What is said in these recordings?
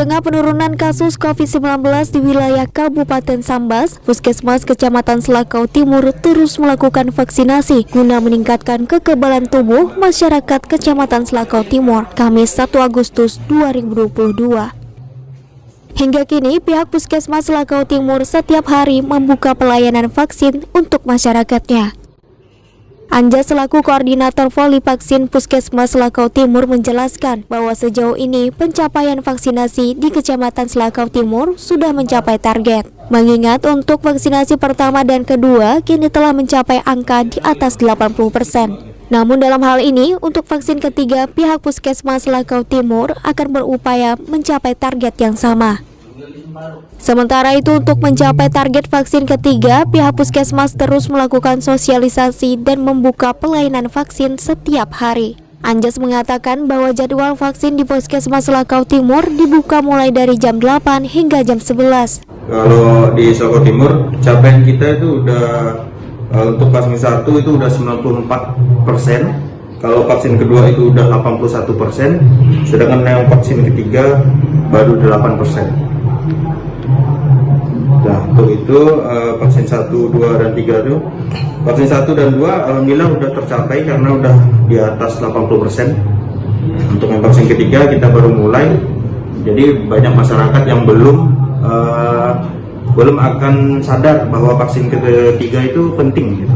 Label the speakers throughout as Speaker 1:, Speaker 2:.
Speaker 1: tengah penurunan kasus COVID-19 di wilayah Kabupaten Sambas, Puskesmas Kecamatan Selakau Timur terus melakukan vaksinasi guna meningkatkan kekebalan tubuh masyarakat Kecamatan Selakau Timur, Kamis 1 Agustus 2022. Hingga kini, pihak Puskesmas Selakau Timur setiap hari membuka pelayanan vaksin untuk masyarakatnya. Anja selaku koordinator voli vaksin Puskesmas Selakau Timur menjelaskan bahwa sejauh ini pencapaian vaksinasi di Kecamatan Selakau Timur sudah mencapai target. Mengingat untuk vaksinasi pertama dan kedua kini telah mencapai angka di atas 80%. Namun dalam hal ini, untuk vaksin ketiga, pihak Puskesmas Selakau Timur akan berupaya mencapai target yang sama. Sementara itu, untuk mencapai target vaksin ketiga, pihak Puskesmas terus melakukan sosialisasi dan membuka pelayanan vaksin setiap hari. Anjas mengatakan bahwa jadwal vaksin di Puskesmas Selakau Timur dibuka mulai dari jam 8 hingga jam 11.
Speaker 2: Kalau di Selakau Timur, capaian kita itu udah untuk vaksin 1 itu udah 94%, kalau vaksin kedua itu udah 81%, sedangkan yang vaksin ketiga baru 8%. Nah, untuk itu vaksin 1, 2, dan 3 itu, vaksin 1 dan 2 alhamdulillah udah tercapai karena udah di atas 80%. Untuk yang vaksin ketiga kita baru mulai, jadi banyak masyarakat yang belum akan sadar bahwa vaksin ketiga itu penting gitu.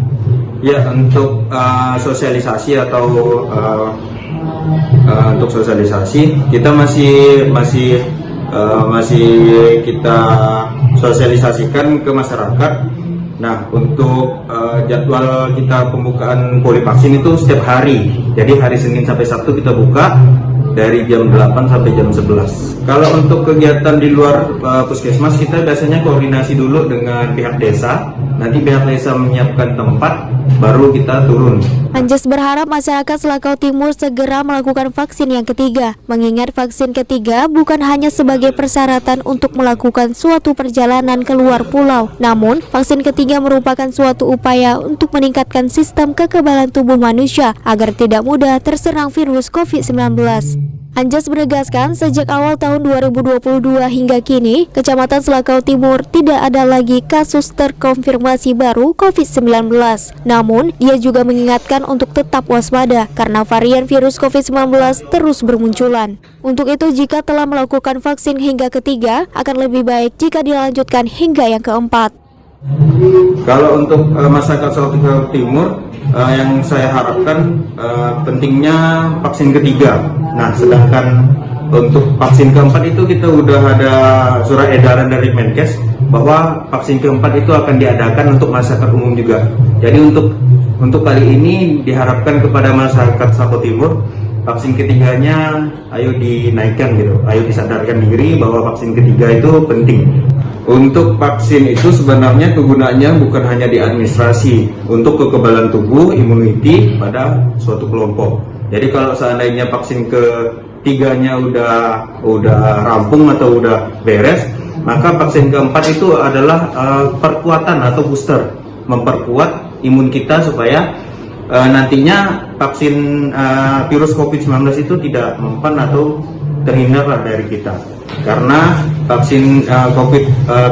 Speaker 2: Ya, untuk sosialisasi atau untuk sosialisasi kita masih kita sosialisasikan ke masyarakat. Nah, untuk jadwal kita pembukaan poli vaksin itu setiap hari. Jadi hari Senin sampai Sabtu kita buka dari jam 8 sampai jam 11. Kalau untuk kegiatan di luar puskesmas, kita biasanya koordinasi dulu dengan pihak desa. Nanti pihak desa menyiapkan tempat, baru kita turun.
Speaker 1: Anjas berharap masyarakat Selakau Timur segera melakukan vaksin yang ketiga, mengingat vaksin ketiga bukan hanya sebagai persyaratan untuk melakukan suatu perjalanan ke luar pulau, namun vaksin ketiga merupakan suatu upaya untuk meningkatkan sistem kekebalan tubuh manusia agar tidak mudah terserang virus COVID-19. Anjas menegaskan sejak awal tahun 2022 hingga kini, Kecamatan Selakau Timur tidak ada lagi kasus terkonfirmasi baru COVID-19. Namun, dia juga mengingatkan untuk tetap waspada karena varian virus COVID-19 terus bermunculan. Untuk itu, jika telah melakukan vaksin hingga ketiga, akan lebih baik jika dilanjutkan hingga yang keempat.
Speaker 2: Kalau untuk masyarakat Selakau Timur, yang saya harapkan pentingnya vaksin ketiga. Nah, sedangkan untuk vaksin keempat itu kita udah ada surat edaran dari Menkes bahwa vaksin keempat itu akan diadakan untuk masyarakat umum juga. Jadi untuk kali ini diharapkan kepada masyarakat Selakau Timur, vaksin ketiganya ayo dinaikkan gitu, ayo disadarkan diri bahwa vaksin ketiga itu penting. Untuk vaksin itu sebenarnya kegunaannya bukan hanya di administrasi, untuk kekebalan tubuh, immunity pada suatu kelompok. Jadi kalau seandainya vaksin ketiganya udah rampung atau udah beres, maka vaksin keempat itu adalah perkuatan atau booster, memperkuat imun kita supaya nantinya vaksin virus COVID-19 itu tidak mempan atau terhindar dari kita. Karena vaksin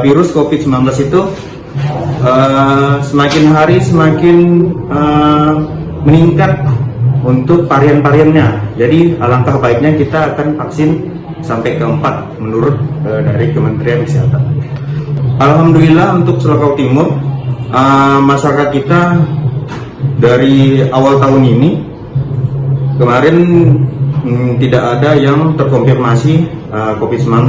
Speaker 2: virus COVID-19 itu semakin hari semakin meningkat untuk varian-variannya. Jadi alangkah baiknya kita akan vaksin sampai keempat menurut dari Kementerian Kesehatan. Alhamdulillah untuk Selakau Timur, masyarakat kita dari awal tahun ini kemarin tidak ada yang terkonfirmasi COVID-19.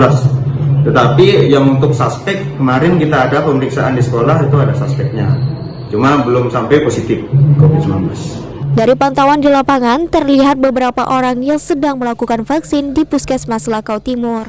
Speaker 2: Tetapi yang untuk suspek kemarin kita ada pemeriksaan di sekolah, itu ada suspeknya. Cuma belum sampai positif COVID-19.
Speaker 1: Dari pantauan di lapangan, terlihat beberapa orang yang sedang melakukan vaksin di Puskesmas Selakau Timur.